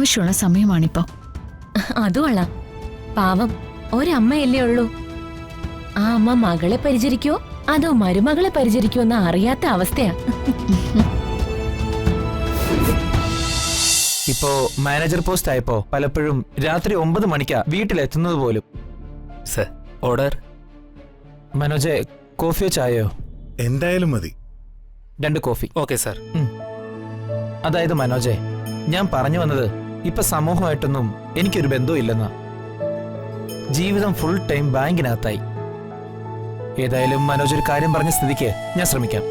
ആവശ്യമുള്ള സമയമാണിപ്പോ. അതുമല്ല, പാവം ഒരമ്മയല്ലേ ഉള്ളൂ. ആ അമ്മ മകളെ പരിചരിക്കോ അതോ മരുമകളെ പരിചരിക്കോ എന്ന് അറിയാത്ത അവസ്ഥയാ. ഇപ്പോ മാനേജർ പോസ്റ്റ് ആയപ്പോ പലപ്പോഴും രാത്രി 9 മണിക്കാ വീട്ടിലെത്തുന്നത് പോലും. Sir, order. മനോജെ, കോഫിയോ ചായയോ? എന്തായാലും മതി. 2 കോഫി. Okay sir. അതായത് മനോജെ, ഞാൻ പറഞ്ഞു വന്നത് ഇപ്പൊ സമൂഹമായിട്ടൊന്നും എനിക്കൊരു ബന്ധവും ഇല്ലെന്നാ. ജീവിതം ഫുൾ ടൈം ബാങ്കിനകത്തായി. ഏതായാലും മനോജ് ഒരു കാര്യം പറഞ്ഞ സ്ഥിതിക്ക് ഞാൻ ശ്രമിക്കാം.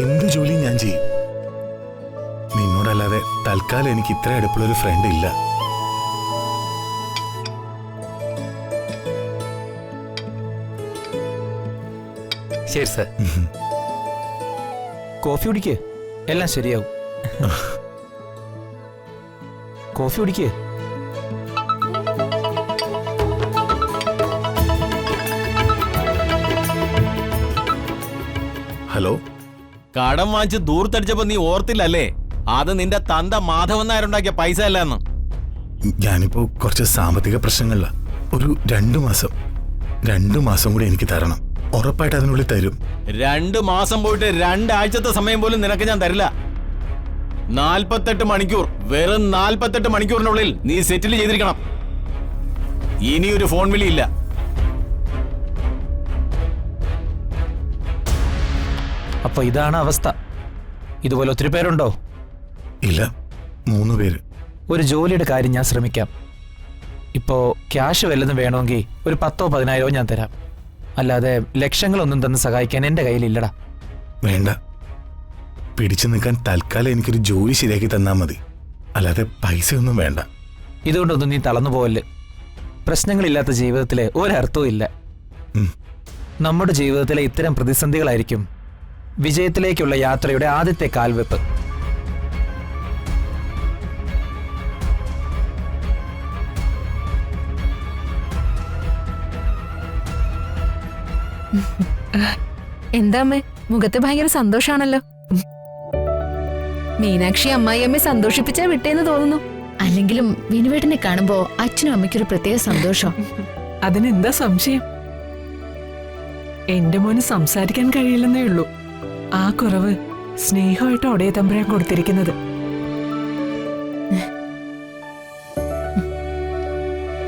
എന്ത് ജോലി ഞാൻ ചെയ്യും. നിന്നോടല്ലാതെ തൽക്കാലം എനിക്ക് ഇത്ര അടുപ്പുള്ളൊരു ഫ്രണ്ട് ഇല്ല. ശരി സർ. കോഫി കുടിക്ക്, എല്ലാം ശരിയാവും. കോഫി കുടിക്ക്. ഹലോ. കടം വാങ്ങിച്ച് ദൂർത്തടിച്ചപ്പോ നീ ഓർത്തില്ലല്ലേ അത് നിന്റെ തന്ത മാധവൻ നായരുണ്ടാക്കിയ പൈസ അല്ലെന്ന്? ഞാനിപ്പോ കുറച്ച് സാമ്പത്തിക പ്രശ്നങ്ങളില. ഒരു 2 മാസം കൂടി എനിക്ക് തരണം. ഉറപ്പായിട്ട് അതിനുള്ളിൽ തരും. 2 മാസം പോയിട്ട് 2 ആഴ്ചത്തെ സമയം പോലും നിനക്ക് ഞാൻ തരില്ല. 48 മണിക്കൂർ, വെറും 48 മണിക്കൂറിനുള്ളിൽ നീ സെറ്റിൽ ചെയ്തിരിക്കണം. ഇനിയൊരു ഫോൺ വിളിയില്ല. അപ്പൊ ഇതാണ് അവസ്ഥ. ഇതുപോലെ ഒത്തിരി പേരുണ്ടോ? ഇല്ല, 3 പേര്. ഒരു ജോലിയുടെ കാര്യം ഞാൻ ശ്രമിക്കാം. ഇപ്പോ ക്യാഷ് വല്ലതും വേണമെങ്കിൽ ഒരു 10,000 15,000 ഞാൻ തരാം. അല്ലാതെ ലക്ഷങ്ങളൊന്നും തന്ന് സഹായിക്കാൻ എന്റെ കയ്യിലില്ലടാ. വേണ്ട, പിടിച്ചു നിൽക്കാൻ തൽക്കാലം എനിക്കൊരു ജോലി ശരിയാക്കി തന്നാ മതി. അല്ലാതെ പൈസയൊന്നും വേണ്ട. ഇതുകൊണ്ടൊന്നും നീ തളർന്നു പോവല്ലേ. പ്രശ്നങ്ങളില്ലാത്ത ജീവിതത്തിലെ ഒരർത്ഥവും ഇല്ല. നമ്മുടെ ജീവിതത്തിലെ ഇത്തരം പ്രതിസന്ധികളായിരിക്കും വിജയത്തിലേക്കുള്ള യാത്രയുടെ ആദ്യത്തെ കാൽവെപ്പ്. എന്താമ്മേ, മുഖത്ത് ഭയങ്കര സന്തോഷാണല്ലോ. മീനാക്ഷി അമ്മായിയമ്മയെ സന്തോഷിപ്പിച്ചാ വിട്ടേന്ന് തോന്നുന്നു. അല്ലെങ്കിലും വിനുവേട്ടനെ കാണുമ്പോ അച്ഛനും അമ്മയ്ക്കൊരു പ്രത്യേക സന്തോഷം. അതിനെന്താ സംശയം? എന്റെ മോന് സംസാരിക്കാൻ കഴിയില്ലെന്നേ ഉള്ളൂ. ആ കുറവ് സ്നേഹമായിട്ട് ഒടയ തമ്പുരാൻ കൊടുത്തിരിക്കുന്നത്.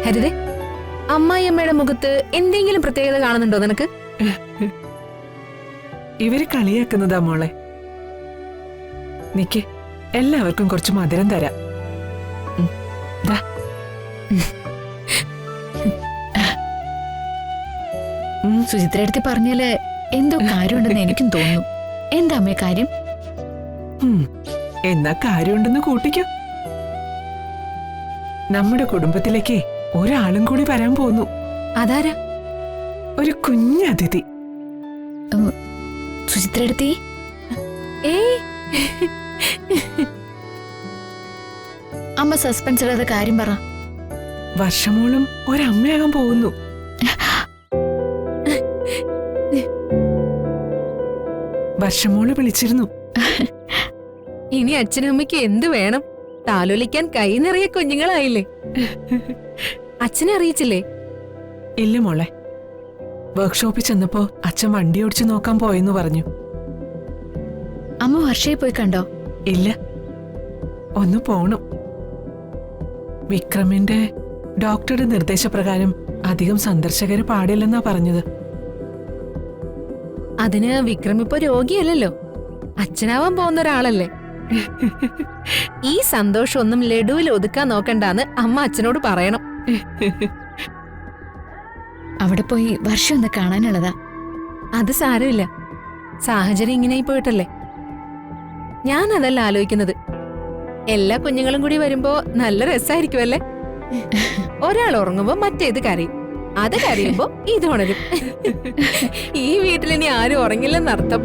ഹരിതേ, അമ്മായിയമ്മയുടെ മുഖത്ത് എന്തെങ്കിലും പ്രത്യേകത കാണുന്നുണ്ടോ നിനക്ക്? ഇവര് കളിയാക്കുന്നതാ മോളെ. നിക്ക്, എല്ലാവർക്കും കുറച്ച് മധുരം തരാം. സുചിത്രടുത്ത് പറഞ്ഞാല് എന്തോ കാര്യമുണ്ടെന്ന് എനിക്കും തോന്നുന്നു. എന്താ അമ്മേ കാര്യം? എന്നാ കാര്യമുണ്ടെന്ന് കൂട്ടിക്കോ. നമ്മുടെ കുടുംബത്തിലേക്ക് ഒരാളും കൂടി വരാൻ പോന്നു. അതാരാ? ഒരു കുഞ്ഞതിഥി. സുചിത്രടുത്തി, അമ്മ സസ്പെൻസ് ഇല്ലാതെ കാര്യം പറ. വർഷമോളും ഒരമ്മയാകാൻ പോകുന്നു. വർഷമോള് വിളിച്ചിരുന്നു. ഇനി അച്ഛനും അമ്മയ്ക്ക് എന്ത് വേണം? താലോലിക്കാൻ കൈ നിറയെ കുഞ്ഞുങ്ങളായില്ലേ. അച്ഛനെ അറിയിച്ചില്ലേ? ഇല്ല മോളെ. വർക്ക്ഷോപ്പിൽ ചെന്നപ്പോ അച്ഛൻ വണ്ടി ഓടിച്ചു നോക്കാൻ പോയെന്ന് പറഞ്ഞു. അമ്മ വർഷയെ പോയി കണ്ടോ? ഇല്ല, ഒന്ന് പോണം. വിക്രമിന്റെ ഡോക്ടറുടെ നിർദ്ദേശപ്രകാരം അധികം സന്ദർശകര് പാടില്ലെന്നാ പറഞ്ഞത്. അതിന് വിക്രം ഇപ്പൊ രോഗിയല്ലല്ലോ, അച്ഛനാവാൻ പോകുന്ന ഒരാളല്ലേ. ഈ സന്തോഷമൊന്നും ലഡുവിൽ ഒതുക്കാൻ നോക്കണ്ടാന്ന് അമ്മ അച്ഛനോട് പറയണം. അവിടെ പോയി വർഷം ഒന്ന് കാണാനുള്ളതാ. അത് സാരമില്ല, സാഹചര്യം ഇങ്ങനെ പോയിട്ടല്ലേ. ഞാൻ അതല്ല ആലോചിക്കുന്നത്. എല്ലാ കുഞ്ഞുങ്ങളും കൂടി വരുമ്പോ നല്ല രസമായിരിക്കുമല്ലേ. ഒരാൾ ഉറങ്ങുമ്പോ മറ്റേത് കരയും, അത് കരയുമ്പോ ഇത് ഉണരും. ഈ വീട്ടിലിനി ആരും ഉറങ്ങില്ലെന്നർത്ഥം.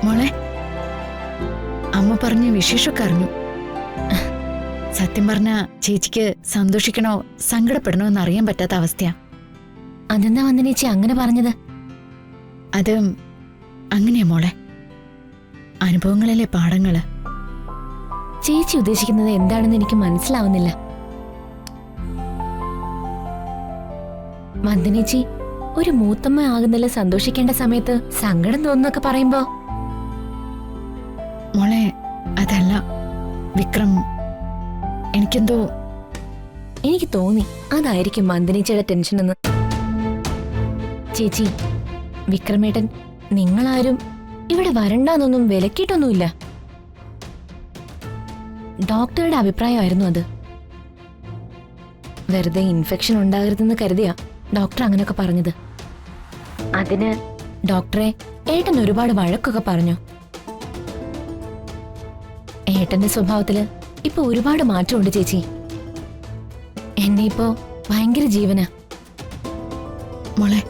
മോളെ, അമ്മ പറഞ്ഞ വിശേഷമൊക്കെ അറിഞ്ഞു. സത്യം പറഞ്ഞ ചേച്ചിക്ക് സന്തോഷിക്കണോ സങ്കടപ്പെടണോ എന്ന് അറിയാൻ പറ്റാത്ത അവസ്ഥയാ. അതെന്താ വന്ദനേച്ചി അങ്ങനെ പറഞ്ഞത്? അത് അങ്ങനെയാ മോളെ, അനുഭവങ്ങളിലെ പാഠങ്ങള്. ചേച്ചി ഉദ്ദേശിക്കുന്നത് എന്താണെന്ന് എനിക്ക് മനസ്സിലാവുന്നില്ല. വന്ദനേച്ചി, ഒരു മൂത്തമ്മ ആകുന്നതിൽ സന്തോഷിക്കേണ്ട സമയത്ത് സങ്കടം തോന്നുന്നൊക്കെ പറയുമ്പോ. മോളെ, അതല്ല വിക്രം, എനിക്കെന്തോ എനിക്ക് തോന്നി അതായിരിക്കും വന്ദനേച്ചിയുടെ ടെൻഷൻ എന്ന്. ചേച്ചി, വിക്രമേട്ടൻ നിങ്ങളാരും ഇവിടെ വരണ്ടാന്നൊന്നും വിലക്കിയിട്ടൊന്നുമില്ല. ഡോക്ടറുടെ അഭിപ്രായമായിരുന്നു അത്. വെറുതെ ഇൻഫെക്ഷൻ ഉണ്ടാകരുതെന്ന് കരുതിയാ ഡോക്ടർ അങ്ങനെയൊക്കെ പറഞ്ഞത്. അതിന് ഡോക്ടറെ ഏട്ടൻ ഒരുപാട് വഴക്കൊക്കെ പറഞ്ഞു. ഏട്ടന്റെ സ്വഭാവത്തില് ഇപ്പൊ ഒരുപാട് മാറ്റമുണ്ട് ചേച്ചി. എന്നെ ഇപ്പോ ഭയങ്കര ജീവനാ. മോളെ,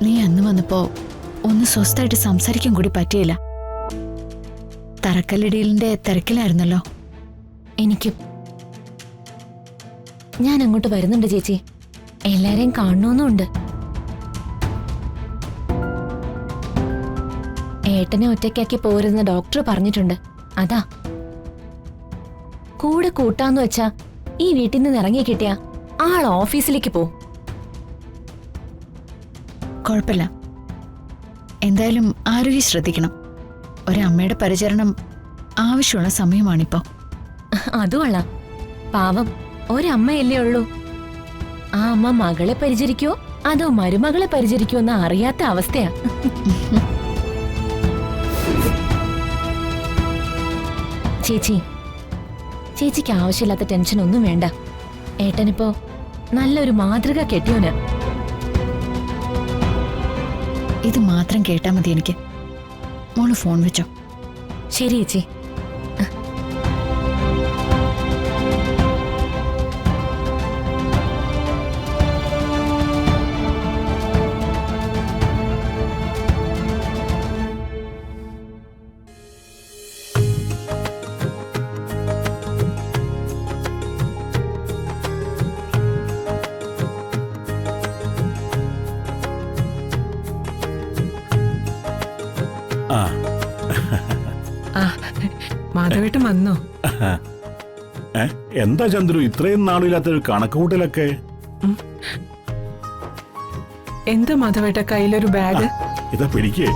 നീ അന്ന് വന്നപ്പോ ഒന്ന് സ്വസ്ഥമായിട്ട് സംസാരിക്കാൻ കൂടി പറ്റിയില്ല. തറക്കല്ലിടീലിന്റെ തിരക്കിലായിരുന്നല്ലോ. എനിക്കും. ഞാൻ അങ്ങോട്ട് വരുന്നുണ്ട് ചേച്ചി, എല്ലാരെയും കാണണമെന്നുണ്ട്. ഏട്ടനെ ഒറ്റയ്ക്കാക്കി പോരുന്ന ഡോക്ടർ പറഞ്ഞിട്ടുണ്ട്. അതാ കൂടെ കൂട്ടാന്ന് വെച്ചാ ഈ വീട്ടിൽ നിന്ന് ഇറങ്ങി കിട്ടിയ ആൾ ഓഫീസിലേക്ക് പോവും. കുഴപ്പമില്ല, എന്തായാലും ആരോഗ്യം ശ്രദ്ധിക്കണം. ഒരമ്മയുടെ പരിചരണം ആവശ്യമുള്ള സമയമാണിപ്പോ. അതുകൊള്ള പാവം ഒരമ്മയല്ലേ ഉള്ളൂ. ആ അമ്മ മകളെ പരിചരിക്കോ അതോ മരുമകളെ പരിചരിക്കോ എന്ന് അറിയാത്ത അവസ്ഥയാ. ചേച്ചി, ചേച്ചിക്ക് ആവശ്യമില്ലാത്ത ടെൻഷൻ ഒന്നും വേണ്ട. ഏട്ടനിപ്പോ നല്ലൊരു മാതൃക കെട്ടിയോന്. ഇത് മാത്രം കേട്ടാ മതി എനിക്ക്. മോള് ഫോൺ വെച്ചോ. ശരി ചേച്ചി. മാധവേട്ടൻ വന്നോ? എന്താ ചന്ദ്രു ഇത്രയും നാളില്ലാത്തൊരു കണക്കുകൂട്ടലൊക്കെ? എന്താ മാധവേട്ട കയ്യിലൊരു ബാഗ്? ഇതാ പിടിക്കേ.